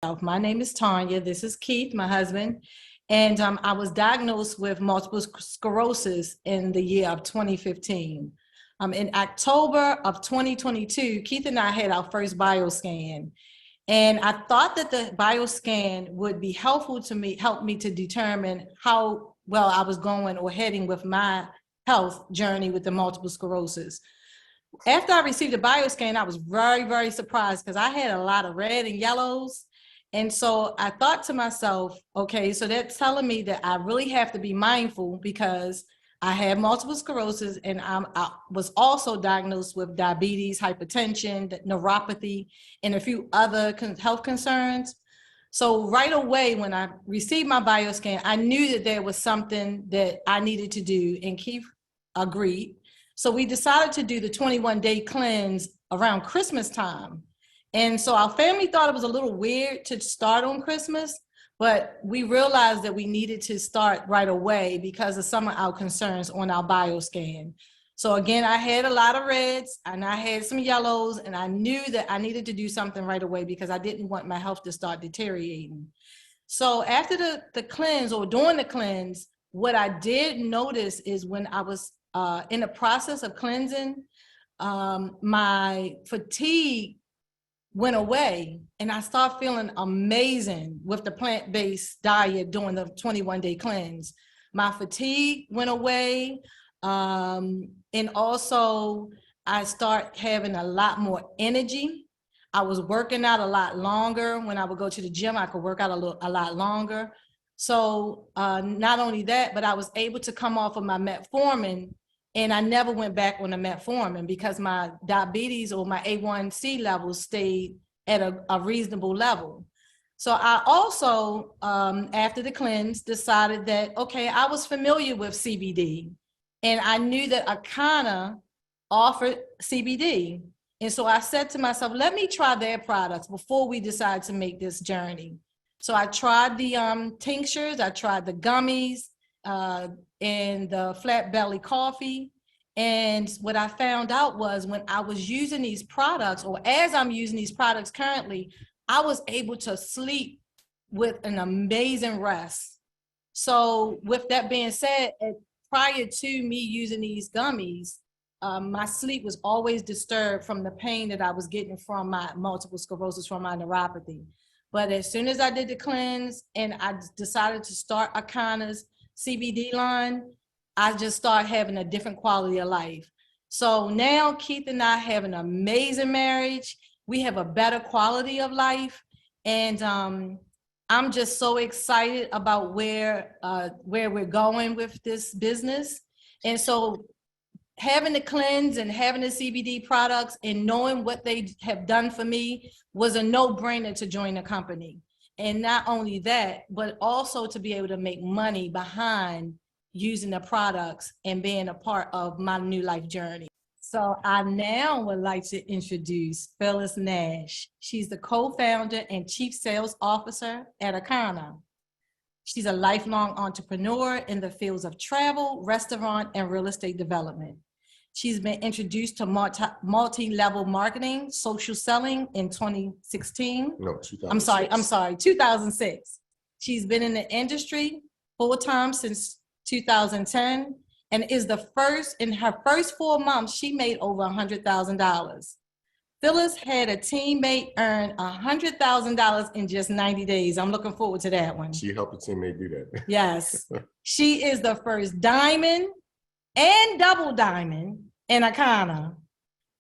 My name is Tanya. This is Keith, my husband. And I was diagnosed with multiple sclerosis in the year of 2015. In October of 2022, Keith and I had our first bioscan. And I thought that the bioscan would be helpful to me, help me to determine how well I was going or heading with my health journey with the multiple sclerosis. After I received the bioscan, I was very, very surprised because I had a lot of red and yellows. And so I thought to myself, okay, so that's telling me that I really have to be mindful because I had multiple sclerosis and I was also diagnosed with diabetes, hypertension, neuropathy, and a few other health concerns. So right away, when I received my bioscan, I knew that there was something that I needed to do, and Keith agreed. So we decided to do the 21-day cleanse around Christmas time. And so our family thought it was a little weird to start on Christmas, but we realized that we needed to start right away because of some of our concerns on our bioscan. So again, I had a lot of reds and I had some yellows, and I knew that I needed to do something right away because I didn't want my health to start deteriorating. So after the cleanse or during the cleanse, what I did notice is when I was in the process of cleansing, my fatigue went away and I started feeling amazing with the plant-based diet during the 21-day cleanse. My fatigue went away. And also I start having a lot more energy. I was working out a lot longer. When I would go to the gym, I could work out a lot longer. So not only that, but I was able to come off of my metformin, and I never went back on the metformin because my diabetes or my A1C levels stayed at a reasonable level. So I also, after the cleanse, decided that, okay, I was familiar with CBD, and I knew that Akanna offered CBD. And so I said to myself, let me try their products before we decide to make this journey. So I tried the tinctures, I tried the gummies, and the flat belly coffee. And what I found out was when I was using these products, or as I'm using these products currently, I was able to sleep with an amazing rest. So with that being said, prior to me using these gummies, my sleep was always disturbed from the pain that I was getting from my multiple sclerosis, from my neuropathy. But as soon as I did the cleanse and I decided to start Akanna's CBD line, I just started having a different quality of life. So now Keith and I have an amazing marriage. We have a better quality of life. And I'm just so excited about where we're going with this business. And so having the cleanse and having the CBD products and knowing what they have done for me was a no-brainer to join the company. And not only that, but also to be able to make money behind using the products and being a part of my new life journey. So I now would like to introduce Phyllis Nash. She's the co-founder and chief sales officer at Akanna. She's a lifelong entrepreneur in the fields of travel, restaurant, and real estate development. She's been introduced to multi-level marketing, social selling in 2016. No, 2006. I'm sorry, 2006. She's been in the industry full-time since 2010 and is the first, in her first 4 months, she made over $100,000. Phyllis had a teammate earn $100,000 in just 90 days. I'm looking forward to that one. She helped a teammate do that. Yes. She is the first diamond and double diamond in Akanna.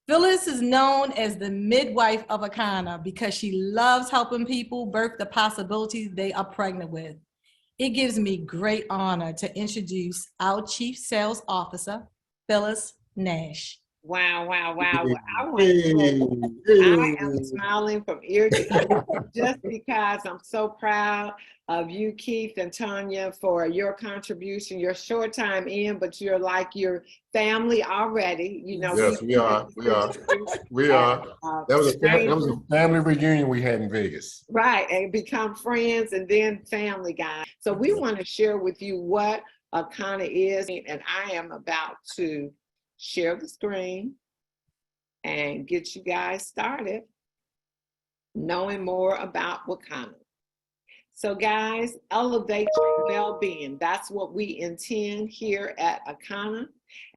Phyllis is known as the midwife of Akanna because she loves helping people birth the possibilities they are pregnant with. It gives me great honor to introduce our Chief Sales Officer, Phyllis Nash. Wow, wow, wow. I am smiling from ear to ear just because I'm so proud of you, Keith and Tanya, for your contribution. You're short time in, but you're like your family already. You know, yes, we are. That was a family reunion we had in Vegas. Right, and become friends and then family guys. So we want to share with you what Akanna is, and I am about to share the screen and get you guys started. knowing more about Akanna. So guys, elevate your well-being. That's what we intend here at Akanna.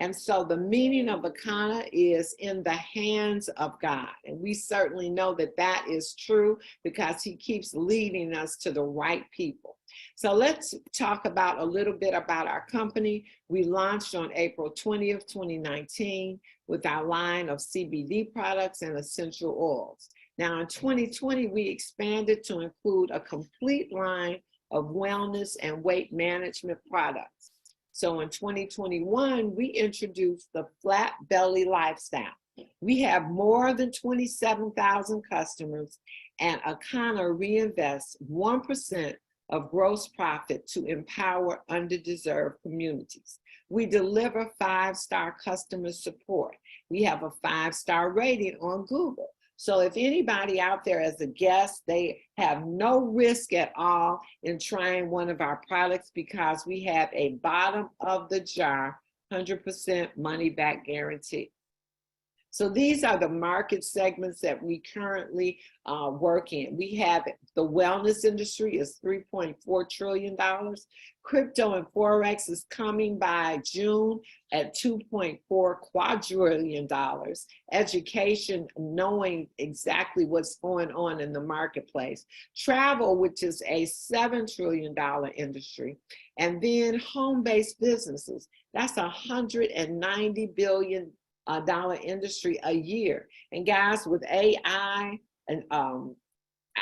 And so the meaning of Akanna is in the hands of God. And we certainly know that that is true because he keeps leading us to the right people. So let's talk about a little bit about our company. We launched on April 20th, 2019 with our line of CBD products and essential oils. Now in 2020, we expanded to include a complete line of wellness and weight management products. So in 2021, we introduced the Flat Belly Lifestyle. We have more than 27,000 customers, and Akanna reinvests 1% of gross profit to empower underdeserved communities. We deliver 5-star customer support. We have a 5-star rating on Google. So if anybody out there as a guest, they have no risk at all in trying one of our products because we have a bottom of the jar, 100% money back guarantee. So these are the market segments that we currently work in. We have the wellness industry is $3.4 trillion. Crypto and Forex is coming by June at $2.4 quadrillion. Education, knowing exactly what's going on in the marketplace. Travel, which is a $7 trillion industry. And then home-based businesses, that's $190 billion dollar industry a year. And guys, with AI and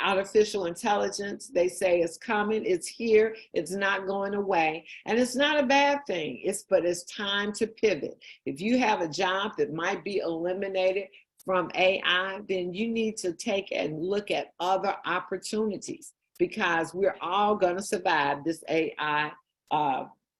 artificial intelligence, they say it's coming, it's here, it's not going away, and it's not a bad thing. But it's time to pivot. If you have a job that might be eliminated from AI, then you need to take and look at other opportunities because we're all going to survive this AI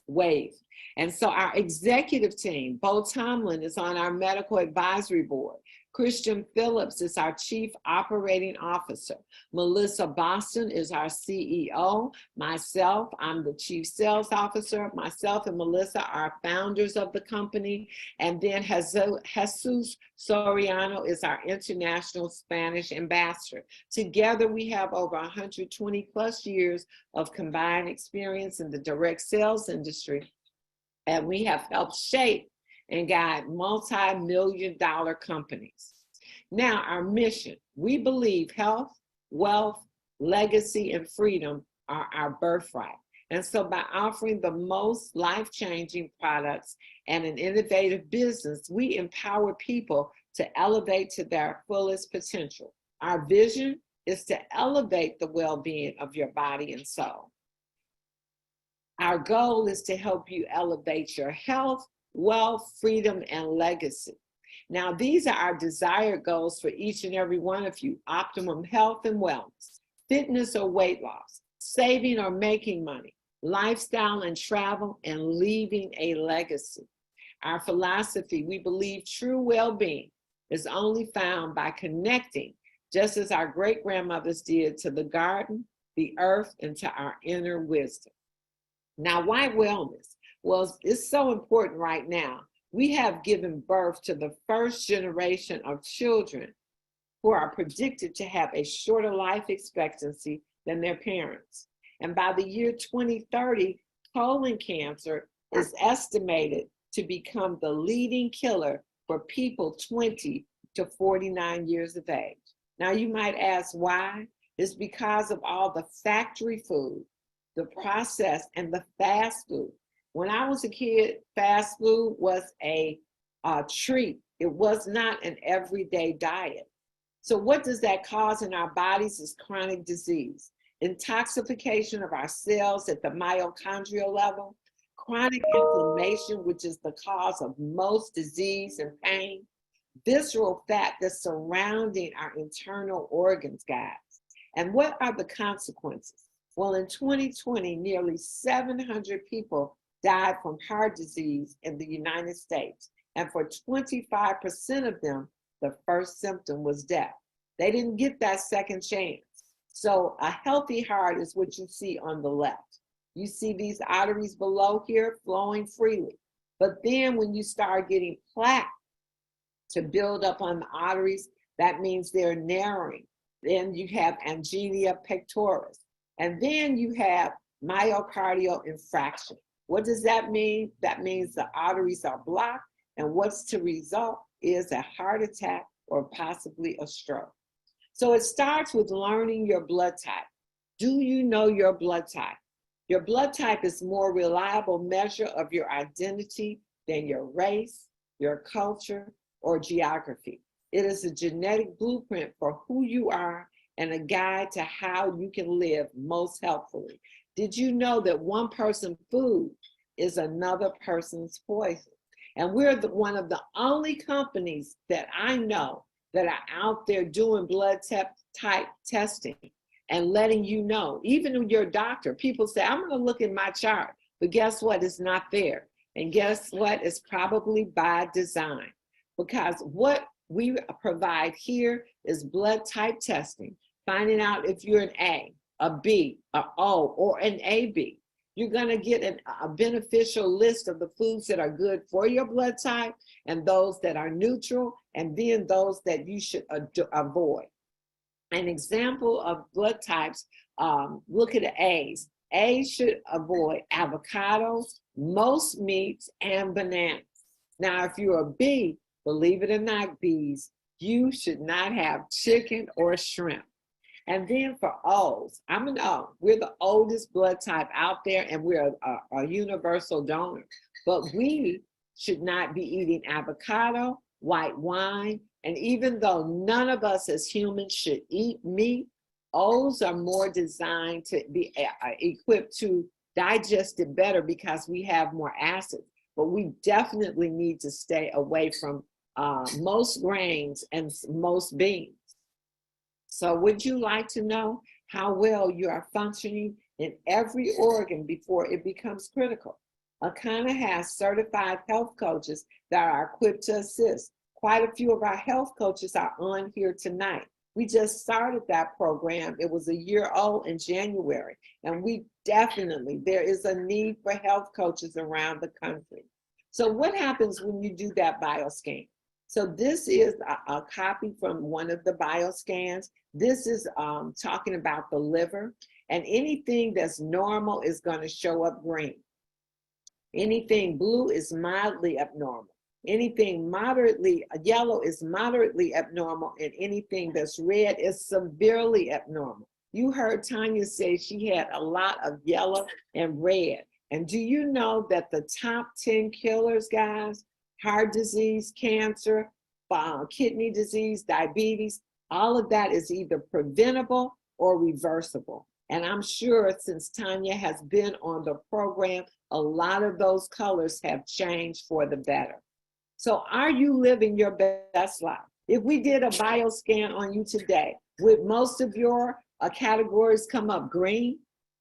wave. And so our executive team, Bo Tomlin is on our medical advisory board. Christian Phillips is our chief operating officer. Melissa Boston is our CEO. Myself, I'm the chief sales officer. Myself and Melissa are founders of the company. And then Jesus Soriano is our international Spanish ambassador. Together, we have over 120 plus years of combined experience in the direct sales industry. And we have helped shape and guide multi-million-dollar companies. Now, our mission, we believe health, wealth, legacy, and freedom are our birthright. And so by offering the most life-changing products and an innovative business, we empower people to elevate to their fullest potential. Our vision is to elevate the well-being of your body and soul. Our goal is to help you elevate your health, wealth, freedom, and legacy. Now, these are our desired goals for each and every one of you: optimum health and wellness, fitness or weight loss, saving or making money, lifestyle and travel, and leaving a legacy. Our philosophy, we believe true well-being is only found by connecting, just as our great-grandmothers did, to the garden, the earth, and to our inner wisdom. Now, why wellness? Well, it's so important right now. We have given birth to the first generation of children who are predicted to have a shorter life expectancy than their parents. And by the year 2030, colon cancer is estimated to become the leading killer for people 20 to 49 years of age. Now, you might ask why? It's because of all the factory food, the processed, and the fast food. When I was a kid, fast food was a treat. It was not an everyday diet. So what does that cause in our bodies is chronic disease, intoxication of our cells at the mitochondrial level, chronic inflammation, which is the cause of most disease and pain, visceral fat that's surrounding our internal organs, guys. And what are the consequences? Well, in 2020, nearly 700 people died from heart disease in the United States. And for 25% of them, the first symptom was death. They didn't get that second chance. So a healthy heart is what you see on the left. You see these arteries below here flowing freely. But then when you start getting plaque to build up on the arteries, that means they're narrowing. Then you have angina pectoris. And then you have myocardial infarction. What does that mean? That means the arteries are blocked, and what's to result is a heart attack or possibly a stroke. So it starts with learning your blood type. Do you know your blood type? Your blood type is a more reliable measure of your identity than your race, your culture, or geography. It is a genetic blueprint for who you are and a guide to how you can live most helpfully. Did you know that one person's food is another person's poison? And we're one of the only companies that I know that are out there doing blood type testing and letting you know. Even your doctor, people say, I'm going to look at my chart, but guess what? It's not there. And guess what? It's probably by design, because what we provide here is blood type testing, finding out if you're an a B, a O, or an AB. You're going to get a beneficial list of the foods that are good for your blood type and those that are neutral, and then those that you should avoid. An example of blood types, look at the A's. A's should avoid avocados, most meats, and bananas. Now, if you're a B, believe it or not, B's, you should not have chicken or shrimp. And then for O's, I'm an O. We're the oldest blood type out there, and we're a universal donor. But we should not be eating avocado, white wine, and even though none of us as humans should eat meat, O's are more designed to be equipped to digest it better because we have more acid. But we definitely need to stay away from most grains and most beans. So would you like to know how well you are functioning in every organ before it becomes critical? Akanna has certified health coaches that are equipped to assist. Quite a few of our health coaches are on here tonight. We just started that program. It was a year old in January, and there is a need for health coaches around the country. So what happens when you do that bioscan? So this is a copy from one of the bioscans. This is talking about the liver, and anything that's normal is going to show up green. Anything blue is mildly abnormal. Anything moderately yellow is moderately abnormal, and anything that's red is severely abnormal. You heard Tanya say she had a lot of yellow and red. And do you know that the top 10 killers, guys, heart disease, cancer, kidney disease, diabetes, all of that is either preventable or reversible. And I'm sure since Tanya has been on the program, a lot of those colors have changed for the better. So are you living your best life? If we did a bioscan on you today, would most of your categories come up green?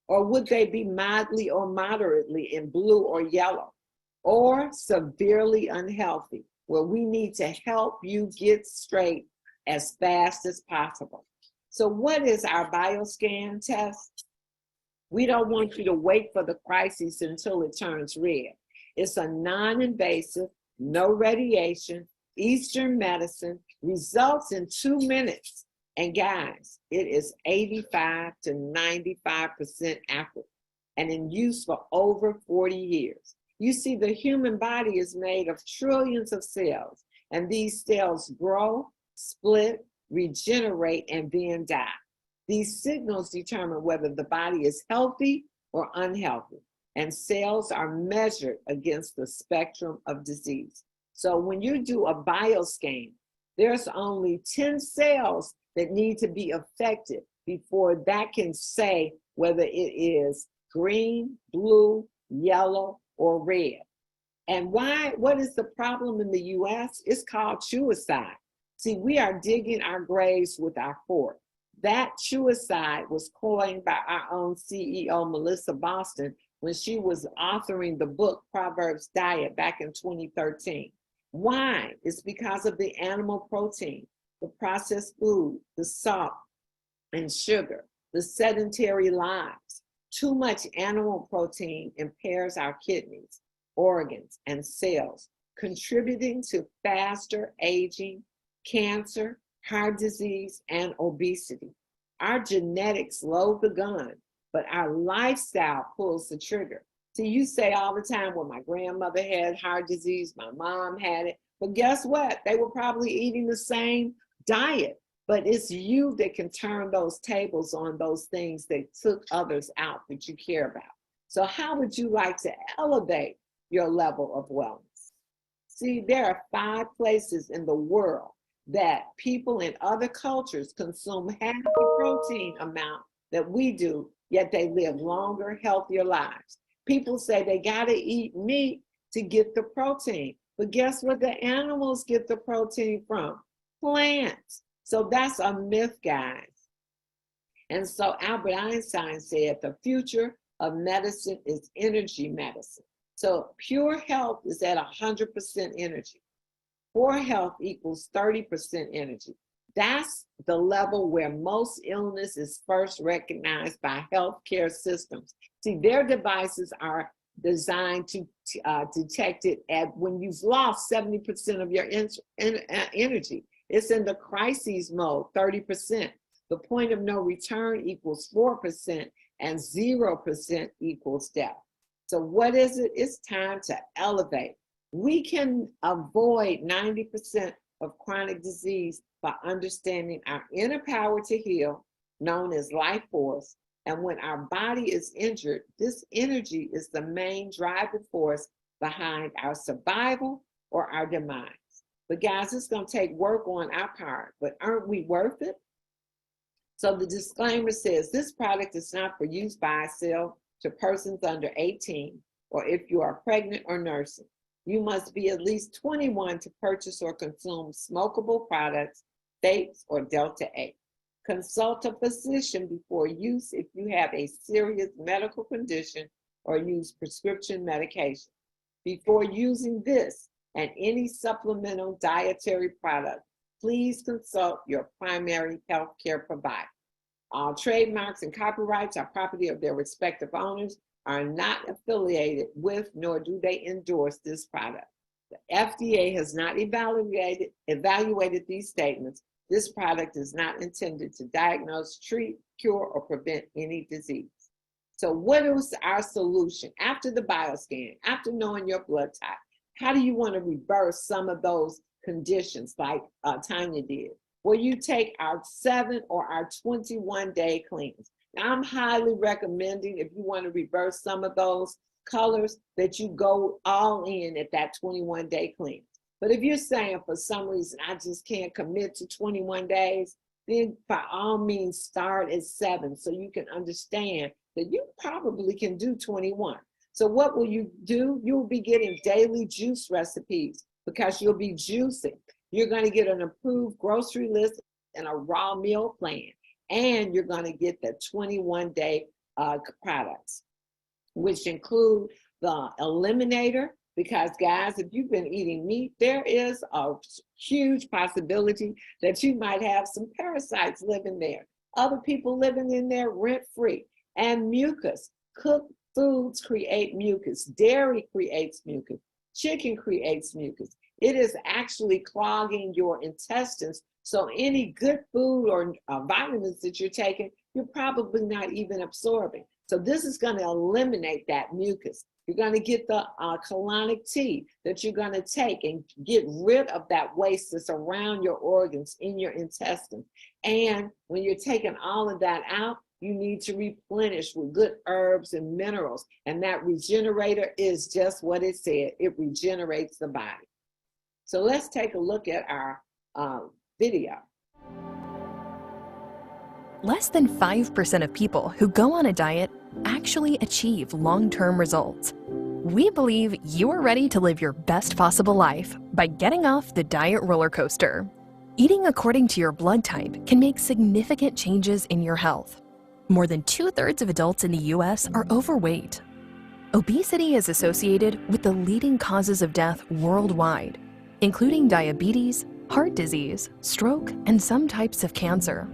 Or would they be mildly or moderately in blue or yellow? Or severely unhealthy, where we need to help you get straight as fast as possible. So what is our bioscan test? We don't want you to wait for the crisis until it turns red. It's a non-invasive, no radiation, Eastern medicine, results in 2 minutes. And guys, it is 85 to 95% accurate and in use for over 40 years. You see, the human body is made of trillions of cells, and these cells grow, split, regenerate, and then die. These signals determine whether the body is healthy or unhealthy, and cells are measured against the spectrum of disease. So when you do a bioscan, there's only 10 cells that need to be affected before that can say whether it is green, blue, yellow, or red. And what is the problem in the US? It's called suicide. See, we are digging our graves with our fork. That suicide was coined by our own CEO, Melissa Boston, when she was authoring the book Proverbs Diet back in 2013. Why? It's because of the animal protein, the processed food, the salt and sugar, the sedentary lives. Too much animal protein impairs our kidneys, organs, and cells, contributing to faster aging, cancer, heart disease, and obesity. Our genetics load the gun, but our lifestyle pulls the trigger. See, you say all the time, well, my grandmother had heart disease, my mom had it, but guess what? They were probably eating the same diet, but it's you that can turn those tables on those things that took others out that you care about. So how would you like to elevate your level of wellness? See, there are 5 places in the world that people in other cultures consume half the protein amount that we do, yet they live longer, healthier lives. People say they gotta eat meat to get the protein, but guess what the animals get the protein from? Plants. So that's a myth, guys. And so Albert Einstein said the future of medicine is energy medicine. So pure health is at 100% energy. Poor health equals 30% energy. That's the level where most illness is first recognized by healthcare systems. See, their devices are designed to detect it at when you've lost 70% of your energy. It's in the crises mode, 30%. The point of no return equals 4%, and 0% equals death. So what is it? It's time to elevate. We can avoid 90% of chronic disease by understanding our inner power to heal, known as life force. And when our body is injured, this energy is the main driving force behind our survival or our demise. But guys, it's going to take work on our part, but aren't we worth it? So the disclaimer says this product is not for use by itself to persons under 18, or if you are pregnant or nursing. You must be at least 21 to purchase or consume smokable products, vapes, or Delta 8. Consult a physician before use if you have a serious medical condition or use prescription medication. Before using this and any supplemental dietary product, please consult your primary healthcare provider. All trademarks and copyrights are property of their respective owners, are not affiliated with, nor do they endorse this product. The FDA has not evaluated these statements. This product is not intended to diagnose, treat, cure, or prevent any disease. So what is our solution? After the bioscan, after knowing your blood type, how do you want to reverse some of those conditions like Tanya did? Well, you take our 7 or our 21-day cleanse. Now, I'm highly recommending, if you want to reverse some of those colors, that you go all in at that 21-day cleanse. But if you're saying for some reason, I just can't commit to 21 days, then by all means start at 7 so you can understand that you probably can do 21. So what will you do? You'll be getting daily juice recipes because you'll be juicing. You're going to get an approved grocery list and a raw meal plan. And you're going to get the 21-day products, which include the eliminator. Because guys, if you've been eating meat, there is a huge possibility that you might have some parasites living there. Other people living in there rent-free. And mucus. Cooked foods create mucus. Dairy creates mucus. Chicken creates mucus. It is actually clogging your intestines. So any good food or vitamins that you're taking, you're probably not even absorbing. So this is going to eliminate that mucus. You're going to get the colonic tea that you're going to take and get rid of that waste that's around your organs in your intestines. And when you're taking all of that out, you need to replenish with good herbs and minerals. And that regenerator is just what it said. It regenerates the body. So let's take a look at our video. Less than 5% of people who go on a diet actually achieve long-term results. We believe you are ready to live your best possible life by getting off the diet roller coaster. Eating according to your blood type can make significant changes in your health. More than 2/3 of adults in the US are overweight. Obesity is associated with the leading causes of death worldwide, including diabetes, heart disease, stroke, and some types of cancer.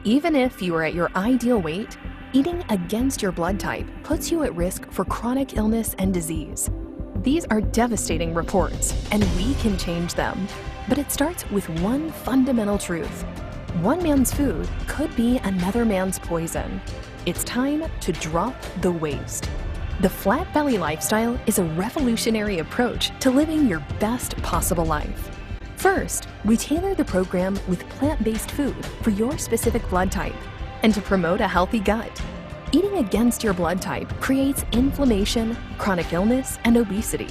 Even if you are at your ideal weight, eating against your blood type puts you at risk for chronic illness and disease. These are devastating reports, and we can change them. But it starts with one fundamental truth. One man's food could be another man's poison. It's time to drop the waste. The Flat Belly Lifestyle is a revolutionary approach to living your best possible life. First, we tailor the program with plant-based food for your specific blood type and to promote a healthy gut. Eating against your blood type creates inflammation, chronic illness, and obesity.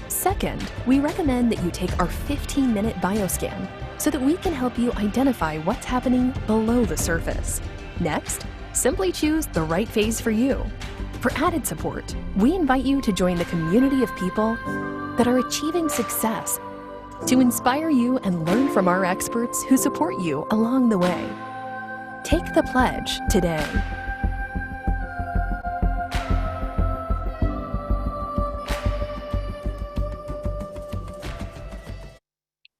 Second, we recommend that you take our 15-minute bioscan so that we can help you identify what's happening below the surface. Next, simply choose the right phase for you. For added support, we invite you to join the community of people that are achieving success to inspire you and learn from our experts who support you along the way. Take the pledge today.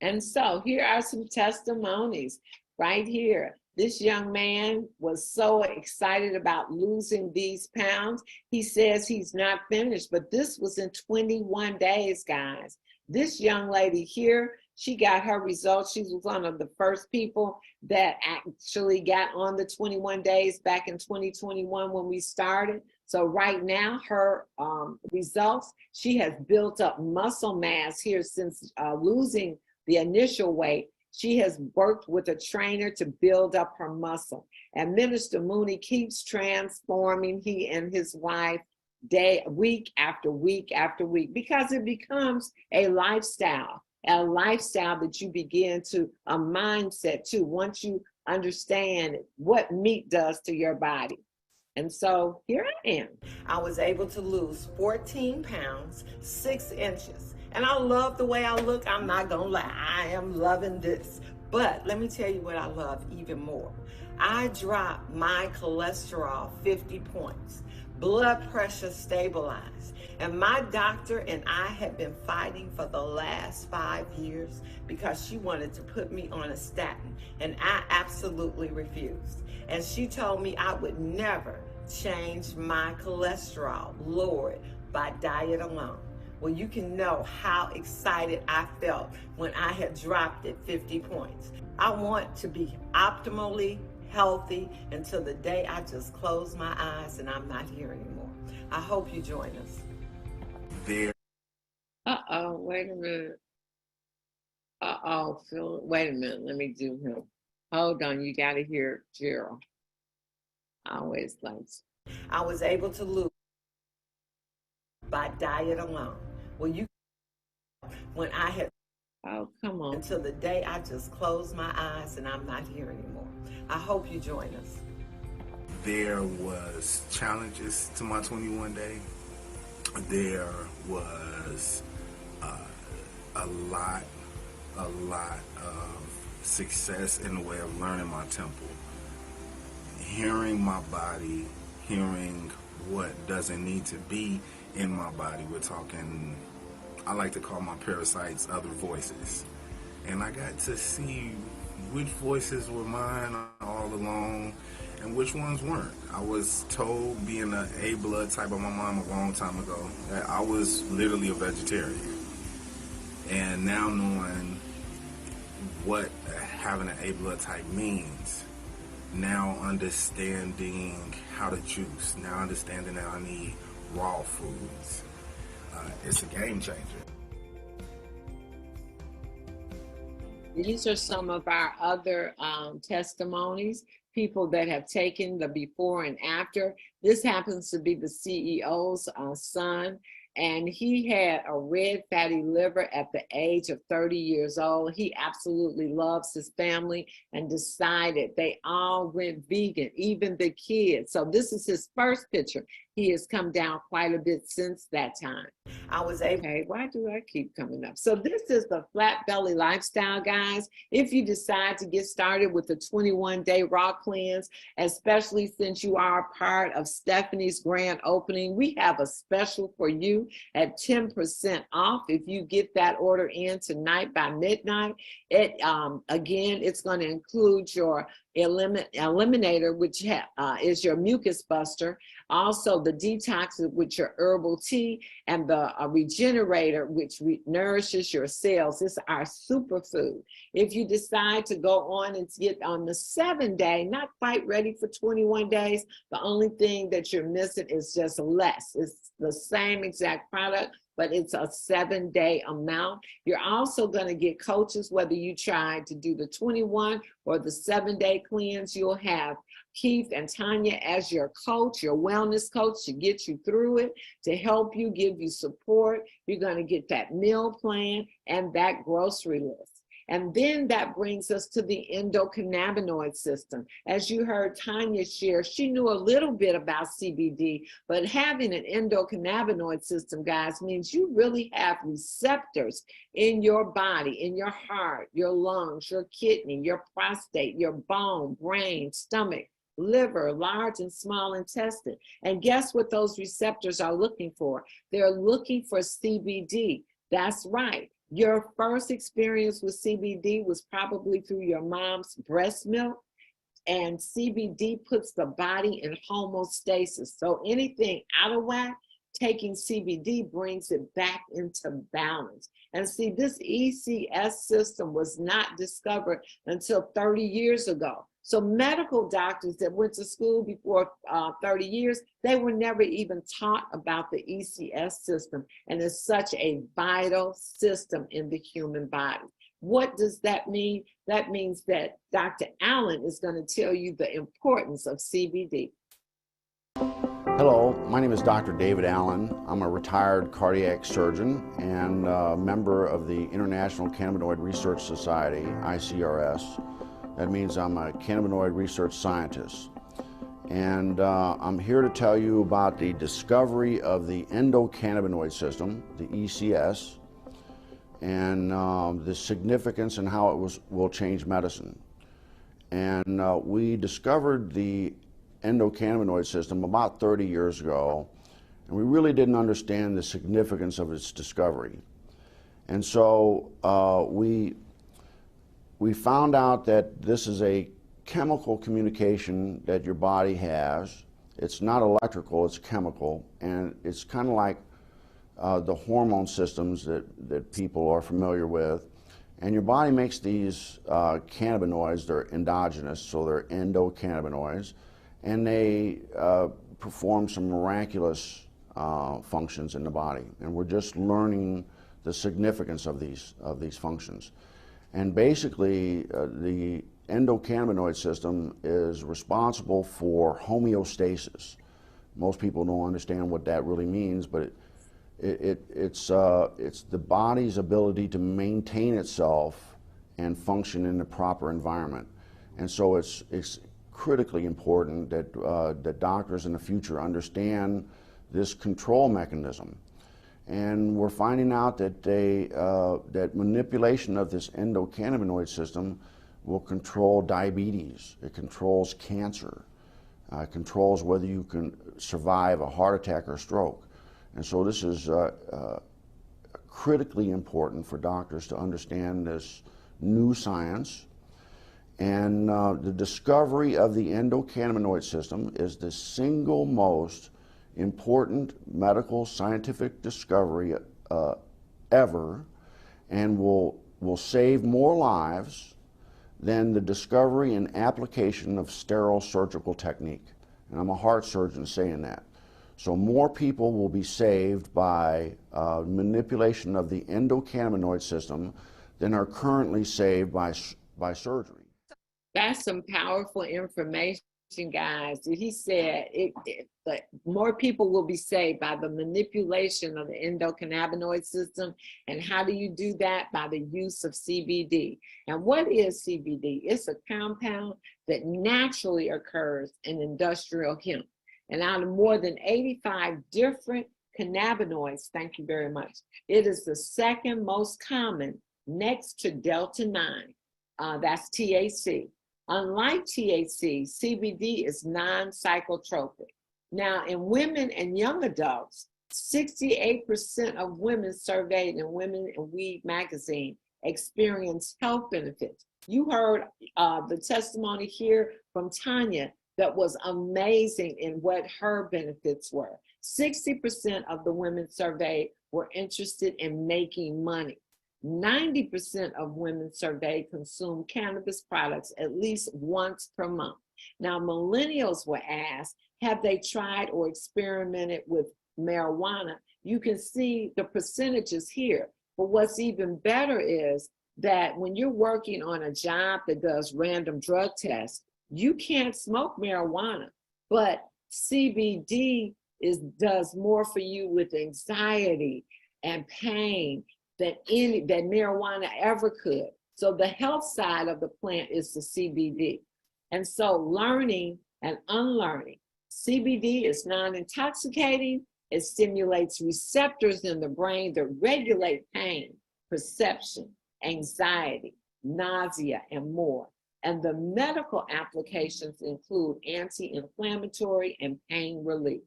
And so here are some testimonies right here. This young man was so excited about losing these pounds. He says he's not finished, but this was in 21 days, guys. This young lady here, she got her results. She was one of the first people that actually got on the 21 days back in 2021 when we started. So right now, her results, she has built up muscle mass here since losing the initial weight. She has worked with a trainer to build up her muscle. And Minister Mooney keeps transforming, he and his wife, week after week after week, because it becomes a lifestyle that you begin to, a mindset too, once you understand what meat does to your body. And so here I am. I was able to lose 14 pounds, 6 inches. And I love the way I look. I'm not gonna lie, I am loving this. But let me tell you what I love even more. I dropped my cholesterol 50 points, blood pressure stabilized. And my doctor and I have been fighting for the last 5 years because she wanted to put me on a statin, and I absolutely refused. And she told me I would never change my cholesterol, lowered by diet alone. Well, you can know how excited I felt when I had dropped it 50 points. I want to be optimally healthy until the day I just close my eyes and I'm not here anymore. I hope you join us. Uh-oh, wait a minute. Uh-oh, Phil, wait a minute, let me do him. Hold on, you gotta hear Gerald. I always like. I was able to lose by diet alone. Well, you, when I had, oh, come on, until the day I just closed my eyes and I'm not here anymore. I hope you join us. There was challenges to my 21 day. There was a lot of success in the way of learning my temple, hearing my body, hearing what doesn't need to be in my body. We're talking, I like to call my parasites other voices. And I got to see which voices were mine all along and which ones weren't. I was told, being an A blood type of my mom a long time ago, that I was literally a vegetarian. And now knowing what having an A blood type means, now understanding how to juice, now understanding that I need raw foods, it's a game changer. These are some of our other testimonies, people that have taken the before and after. This happens to be the CEO's son, and he had a red fatty liver at the age of 30 years old. He absolutely loves his family and decided they all went vegan, even the kids. So this is his first picture. He has come down quite a bit since that time. I was able, okay, why do I keep coming up? So this is the Flat Belly Lifestyle, guys. If you decide to get started with the 21-day raw cleanse, especially since you are a part of Stephanie's grand opening, we have a special for you at 10% off if you get that order in tonight by midnight. Again, it's going to include your eliminator, which is your mucus buster. Also the detox, which your herbal tea, and the regenerator, which nourishes your cells. This is our superfood. If you decide to go on and get on the 7-day, not quite ready for 21 days, the only thing that you're missing is just less. It's the same exact product, but it's a 7-day amount. You're also going to get coaches, whether you try to do the 21 or the 7-day cleanse. You'll have Keith and Tanya as your coach, your wellness coach, to get you through it, to help you, give you support. You're going to get that meal plan and that grocery list. And then that brings us to the endocannabinoid system. As you heard Tanya share, she knew a little bit about CBD, but having an endocannabinoid system, guys, means you really have receptors in your body, in your heart, your lungs, your kidney, your prostate, your bone, brain, stomach, liver, large and small intestine. And guess what those receptors are looking for? They're looking for CBD. That's right. Your first experience with CBD was probably through your mom's breast milk, and CBD puts the body in homeostasis. So anything out of whack, taking CBD brings it back into balance. And see, this ECS system was not discovered until 30 years ago. So medical doctors that went to school before 30 years, they were never even taught about the ECS system. And it's such a vital system in the human body. What does that mean? That means that Dr. Allen is going to tell you the importance of CBD. Hello, my name is Dr. David Allen. I'm a retired cardiac surgeon and a member of the International Cannabinoid Research Society, ICRS. That means I'm a cannabinoid research scientist. And I'm here to tell you about the discovery of the endocannabinoid system, the ECS, and the significance and how it will change medicine. And we discovered the endocannabinoid system about 30 years ago, and we really didn't understand the significance of its discovery. And so we found out that this is a chemical communication that your body has. It's not electrical, it's chemical, and it's kind of like the hormone systems that people are familiar with. And your body makes these cannabinoids. They're endogenous, so they're endocannabinoids, and they perform some miraculous functions in the body. And we're just learning the significance of these functions. And basically, the endocannabinoid system is responsible for homeostasis. Most people don't understand what that really means, but it's the body's ability to maintain itself and function in the proper environment. And so it's critically important that doctors in the future understand this control mechanism. And we're finding out that that manipulation of this endocannabinoid system will control diabetes. It controls cancer. It controls whether you can survive a heart attack or stroke. And so this is critically important for doctors to understand this new science. And the discovery of the endocannabinoid system is the single most important medical scientific discovery ever, and will save more lives than the discovery and application of sterile surgical technique. And I'm a heart surgeon saying that. So more people will be saved by manipulation of the endocannabinoid system than are currently saved by surgery. That's some powerful information, guys. He said that more people will be saved by the manipulation of the endocannabinoid system. And how do you do that? By the use of CBD. And what is CBD? It's a compound that naturally occurs in industrial hemp. And out of more than 85 different cannabinoids, thank you very much, it is the second most common next to Delta-9. That's THC. Unlike THC, CBD is non-psychotropic. Now, in women and young adults, 68% of women surveyed in Women in Weed magazine experience health benefits. You heard the testimony here from Tanya that was amazing in what her benefits were. 60% of the women surveyed were interested in making money. 90% of women surveyed consume cannabis products at least once per month. Now, millennials were asked, have they tried or experimented with marijuana? You can see the percentages here. But what's even better is that when you're working on a job that does random drug tests, you can't smoke marijuana, but CBD does more for you with anxiety and pain than marijuana ever could. So the health side of the plant is the CBD. And so learning and unlearning. CBD is non-intoxicating. It stimulates receptors in the brain that regulate pain, perception, anxiety, nausea, and more. And the medical applications include anti-inflammatory and pain relief.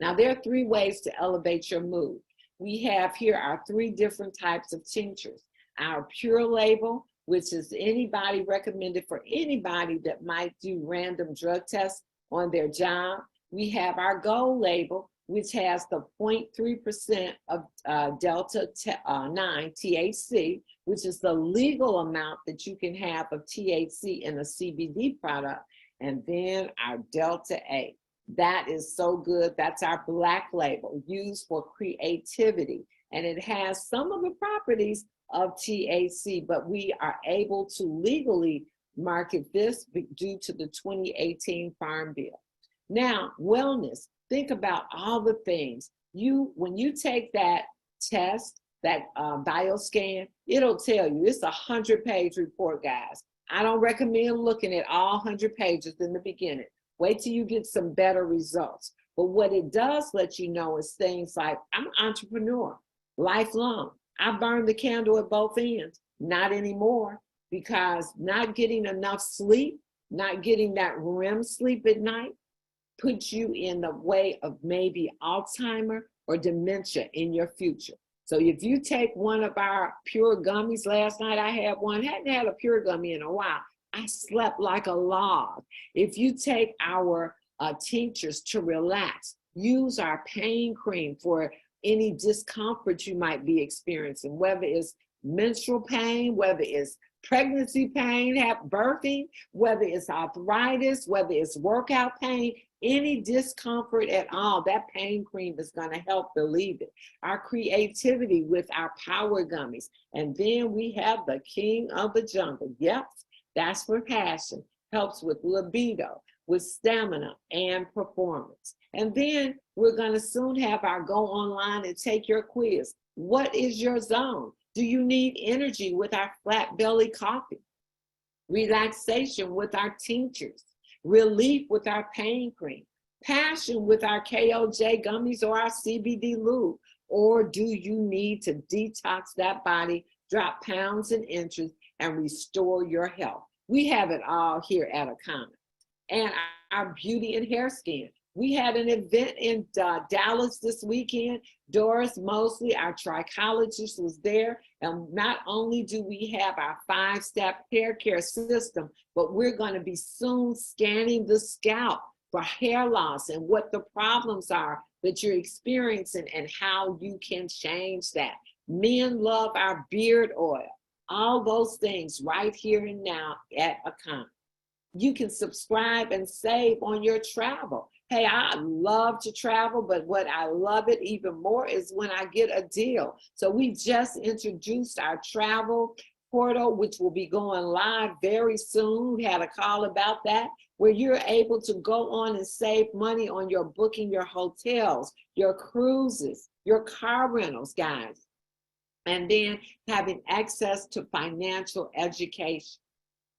Now, there are 3 ways to elevate your mood. We have here our 3 different types of tinctures. Our pure label, which is anybody recommended for anybody that might do random drug tests on their job. We have our gold label, which has the 0.3% of Delta 9 THC, which is the legal amount that you can have of THC in a CBD product. And then our Delta 8. That is so good. That's our black label used for creativity. And it has some of the properties of THC, but we are able to legally market this due to the 2018 Farm Bill. Now, wellness, think about all the things. When you take that test, that bioscan, it'll tell you, it's a 100-page report, guys. I don't recommend looking at all 100 pages in the beginning. Wait till you get some better results. But what it does let you know is things like, I'm an entrepreneur, lifelong. I burned the candle at both ends. Not anymore, because not getting enough sleep, not getting that REM sleep at night, puts you in the way of maybe Alzheimer or dementia in your future. So if you take one of our pure gummies, last night I had one, hadn't had a pure gummy in a while. I slept like a log. If you take our tinctures to relax, use our pain cream for any discomfort you might be experiencing, whether it's menstrual pain, whether it's pregnancy pain, birthing, whether it's arthritis, whether it's workout pain, any discomfort at all, that pain cream is going to help relieve it. Our creativity with our power gummies. And then we have the king of the jungle. Yep, that's for passion. Helps with libido, with stamina and performance. And then we're going to soon have our go online and take your quiz. What is your zone? Do you need energy with our flat belly coffee? Relaxation with our tinctures? Relief with our pain cream? Passion with our KOJ gummies or our CBD lube? Or do you need to detox that body, drop pounds and inches, and restore your health? We have it all here at Akanna. And our beauty and hair skin. We had an event in Dallas this weekend. Doris Mosley, our trichologist, was there. And not only do we have our 5-step hair care system, but we're going to be soon scanning the scalp for hair loss and what the problems are that you're experiencing and how you can change that. Men love our beard oil. All those things right here and now at Akanna. You can subscribe and save on your travel. Hey, I love to travel, but what I love it even more is when I get a deal. So we just introduced our travel portal, which will be going live very soon. We had a call about that, where you're able to go on and save money on your booking, your hotels, your cruises, your car rentals, guys. And then having access to financial education.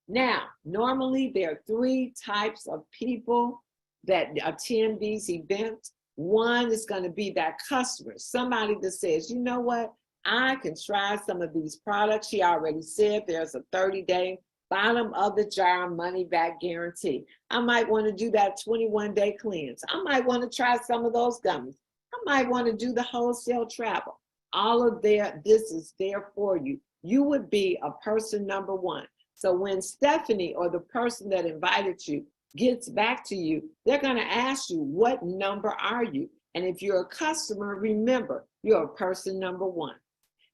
Now, normally there are 3 types of people that attend these events. One is going to be that customer, somebody that says, you know what, I can try some of these products. She already said there's a 30-day bottom of the jar money back guarantee. I might want to do that 21-day cleanse. I might want to try some of those gummies. I might want to do the wholesale travel. All of this is there for you. You would be a person number 1. So when Stephanie or the person that invited you gets back to you, they're going to ask you, what number are you? And if you're a customer, remember, you're a person number one.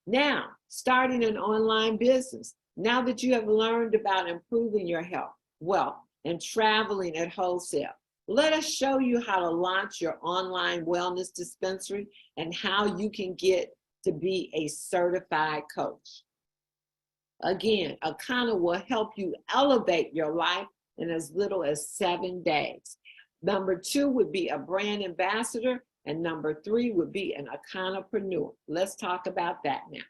Now, starting an online business, now that you have learned about improving your health, wealth, and traveling at wholesale, let us show you how to launch your online wellness dispensary and how you can get to be a certified coach. Again, Akanna will help you elevate your life in as little as 7 days. Number 2 would be a brand ambassador, and number 3 would be an Akannapreneur. Let's talk about that now.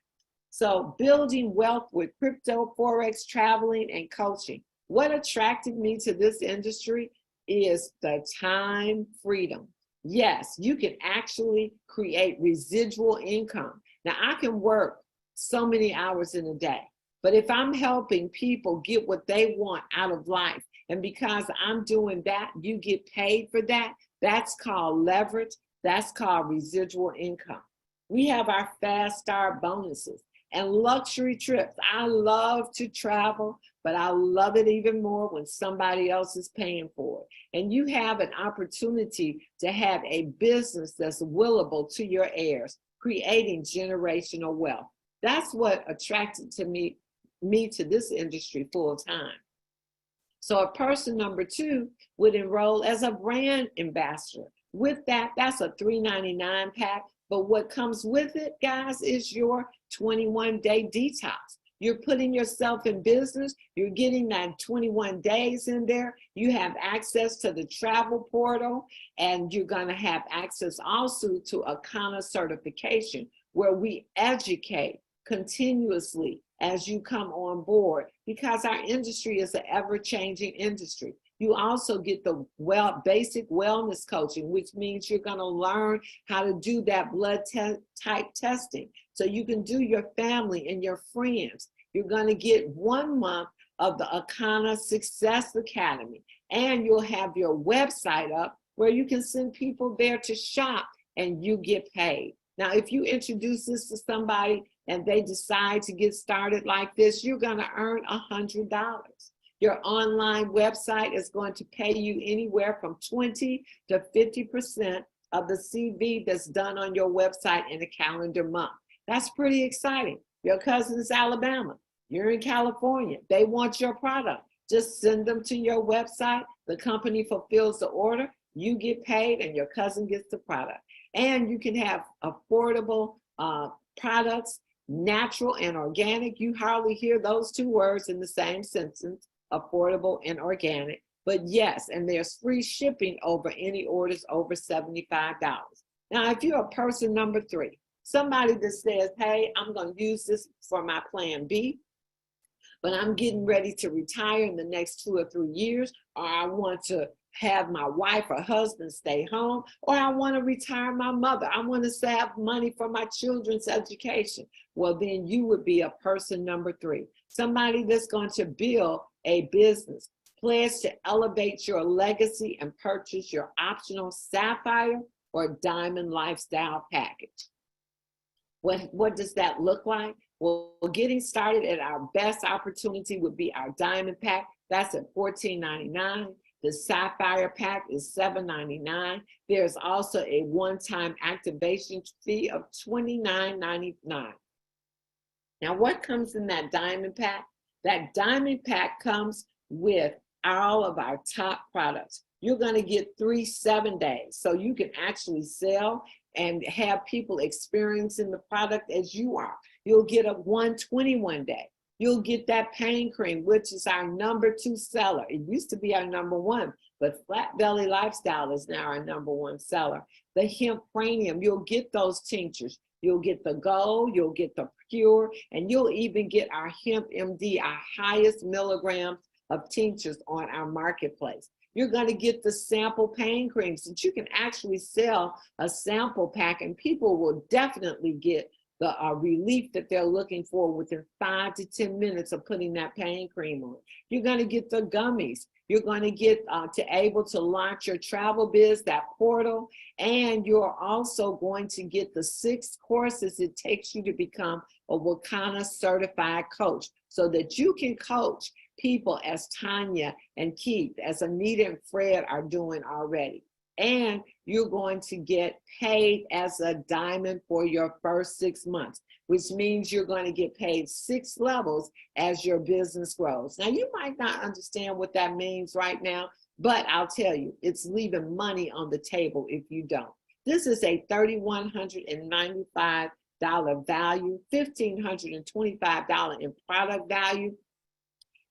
So building wealth with crypto, Forex, traveling, and coaching. What attracted me to this industry is the time freedom. Yes, you can actually create residual income. Now, I can work so many hours in a day, but if I'm helping people get what they want out of life, and because I'm doing that, you get paid for that, that's called leverage. That's called residual income. We have our fast start bonuses and luxury trips. I love to travel, but I love it even more when somebody else is paying for it. And you have an opportunity to have a business that's willable to your heirs, creating generational wealth. That's what attracted to me to this industry full time. So a person number 2 would enroll as a brand ambassador. With that, that's a $3.99 pack. But what comes with it, guys, is your 21-day detox. You're putting yourself in business. You're getting that 21 days in there. You have access to the travel portal, and you're going to have access also to Akanna certification, where we educate continuously as you come on board, because our industry is an ever-changing industry. You also get the basic wellness coaching, which means you're going to learn how to do that blood type testing so you can do your family and your friends. You're going to get 1 month of the Akanna Success Academy, and you'll have your website up where you can send people there to shop and you get paid. Now, if you introduce this to somebody and they decide to get started like this, you're going to earn $100. Your online website is going to pay you anywhere from 20 to 50% of the CV that's done on your website in a calendar month. That's pretty exciting. Your cousin's Alabama, you're in California, they want your product. Just send them to your website. The company fulfills the order, you get paid, and your cousin gets the product. And you can have affordable products, natural and organic. You hardly hear those 2 words in the same sentence, affordable and organic. But yes, and there's free shipping over any orders over $75. Now, if you're a person number 3, somebody that says, hey, I'm going to use this for my plan B, but I'm getting ready to retire in the next 2 or 3 years, or I want to have my wife or husband stay home, or I want to retire my mother. I want to save money for my children's education. Well, then you would be a person number 3, somebody that's going to build a business, pledge to elevate your legacy and purchase your optional sapphire or diamond lifestyle package. What does that look like? Well, getting started at our best opportunity would be our diamond pack. That's at $14.99. The sapphire pack is $7.99. There's also a one-time activation fee of $29.99. Now, what comes in that diamond pack? That diamond pack comes with all of our top products. You're going to get 3 7 days, so you can actually sell and have people experiencing the product as you are. You'll get a 121 day. You'll get that pain cream, which is our number 2 seller. It used to be our number 1, but Flat Belly Lifestyle is now our number 1 seller. The hemp cranium, you'll get those tinctures. You'll get the gold, you'll get the pure, and you'll even get our hemp MD, our highest milligrams of tinctures on our marketplace. You're going to get the sample pain creams that you can actually sell a sample pack, and people will definitely get the relief that they're looking for within 5 to 10 minutes of putting that pain cream on. You're going to get the gummies. You're going to get able to launch your travel biz, that portal, and you're also going to get the 6 courses it takes you to become a Akanna certified coach so that you can coach people as Tanya and Keith, as Anita and Fred are doing already. And you're going to get paid as a diamond for your first 6 months, which means you're going to get paid 6 levels as your business grows. Now, you might not understand what that means right now, but I'll tell you, it's leaving money on the table if you don't. This is a $3,195 value, $1,525 in product value.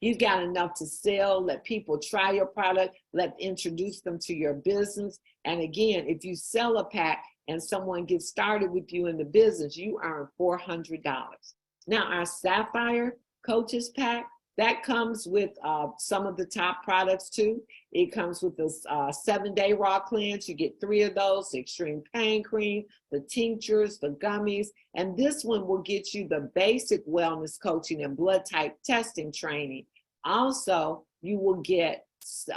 You've got enough to sell, let people try your product, introduce them to your business. And again, if you sell a pack and someone gets started with you in the business, you earn $400. Now, our Sapphire Coaches Pack, that comes with some of the top products too. It comes with the 7-day raw cleanse. You get 3 of those, the extreme pain cream, the tinctures, the gummies. And this one will get you the basic wellness coaching and blood type testing training. Also, you will get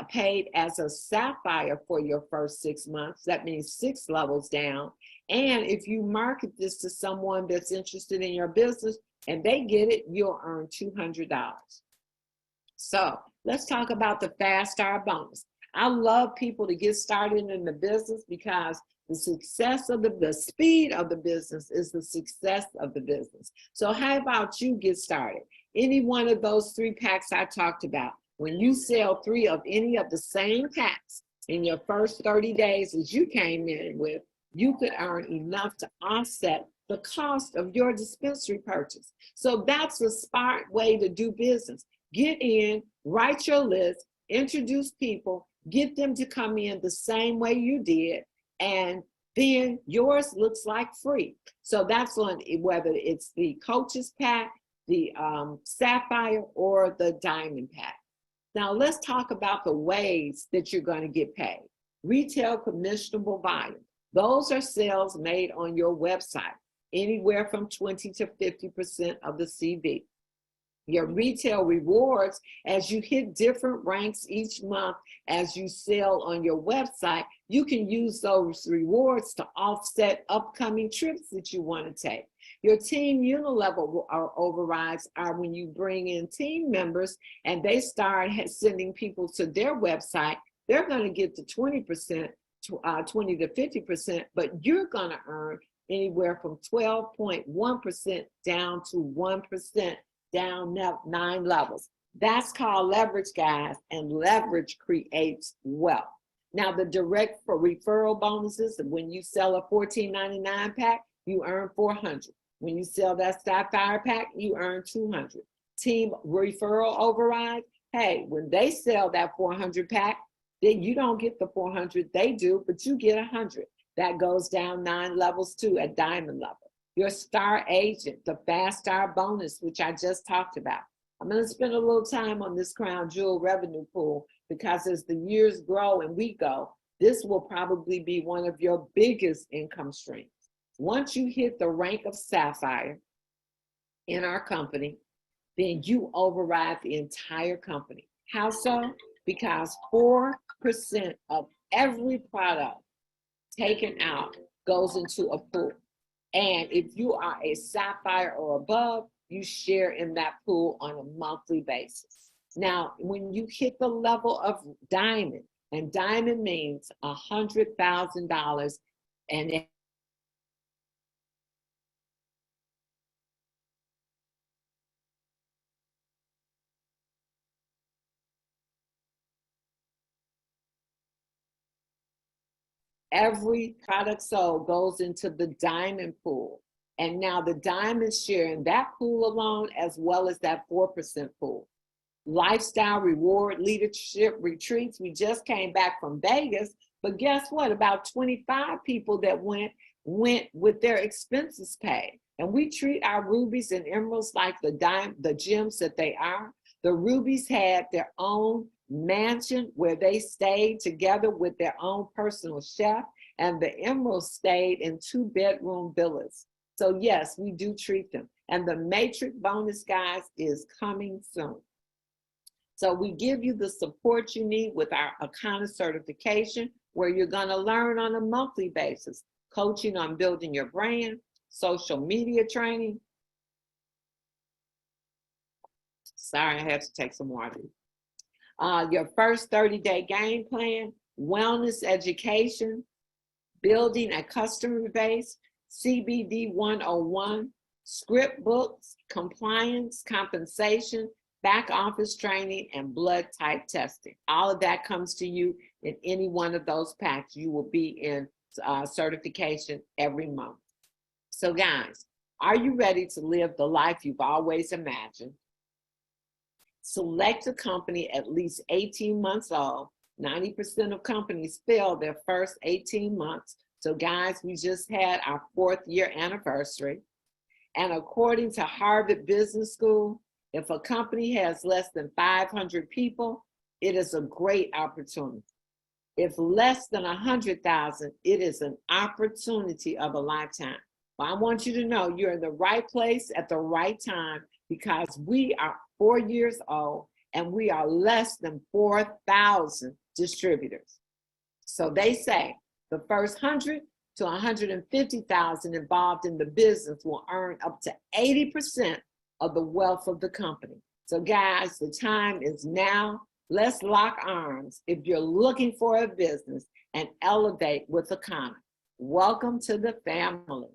paid as a Sapphire for your first 6 months. That means 6 levels down. And if you market this to someone that's interested in your business and they get it, you'll earn $200. So let's talk about the Fast Start bonus. I love people to get started in the business because the success of the speed of the business is the success of the business. So how about you get started? Any one of those 3 packs I talked about, when you sell 3 of any of the same packs in your first 30 days as you came in with, you could earn enough to offset the cost of your dispensary purchase. So that's a smart way to do business. Get in, write your list, introduce people, get them to come in the same way you did, and then yours looks like free. So that's on whether it's the Coaches Pack, the Sapphire, or the Diamond Pack. Now let's talk about the ways that you're going to get paid. Retail commissionable volume. Those are sales made on your website, anywhere from 20 to 50% of the CV. Your retail rewards, as you hit different ranks each month as you sell on your website, you can use those rewards to offset upcoming trips that you want to take. Your team unilevel overrides are when you bring in team members and they start sending people to their website. They're going to get to 20% to 20 to 50%, but you're going to earn anywhere from 12.1% down to 1%. Down 9 levels. That's called leverage, guys, and leverage creates wealth. Now, the direct for referral bonuses, when you sell a $14.99 pack, you earn $400. When you sell that Sapphire pack, you earn $200. Team referral override, hey, when they sell that 400 pack, then you don't get the 400, they do, but you get 100. That goes down 9 levels too at diamond level. Your star agent, the Fast Start bonus, which I just talked about. I'm going to spend a little time on this crown jewel revenue pool because as the years grow and we go, this will probably be one of your biggest income streams. Once you hit the rank of Sapphire in our company, then you override the entire company. How so? Because 4% of every product taken out goes into a pool. And if you are a Sapphire or above, you share in that pool on a monthly basis. Now, when you hit the level of diamond, and diamond means $100,000, and every product sold goes into the diamond pool. And now the diamonds share in that pool alone, as well as that 4% pool. Lifestyle reward leadership retreats. We just came back from Vegas, but guess what? About 25 people that went with their expenses paid. And we treat our rubies and emeralds like the gems that they are. The rubies had their own mansion where they stayed together with their own personal chef, and the emeralds stayed in 2-bedroom villas. So yes, we do treat them. And the matrix bonus, guys, is coming soon. So we give you the support you need with our Akanna certification, where you're going to learn on a monthly basis, coaching on building your brand, social media training. Sorry, I had to take some water. Your first 30-day game plan, wellness education, building a customer base, CBD 101, script books, compliance, compensation, back office training, and blood type testing. All of that comes to you in any one of those packs. You will be in certification every month. So guys, are you ready to live the life you've always imagined? Select a company at least 18 months old. 90% of companies fail their first 18 months. So guys, we just had our 4th year anniversary. And according to Harvard Business School, if a company has less than 500 people, it is a great opportunity. If less than 100,000, it is an opportunity of a lifetime. Well, I want you to know you're in the right place at the right time, because we are 4 years old and we are less than 4,000 distributors. So they say the first 100 to 150,000 involved in the business will earn up to 80% of the wealth of the company. So guys, the time is now. Let's lock arms if you're looking for a business and elevate with Akanna. Welcome to the family.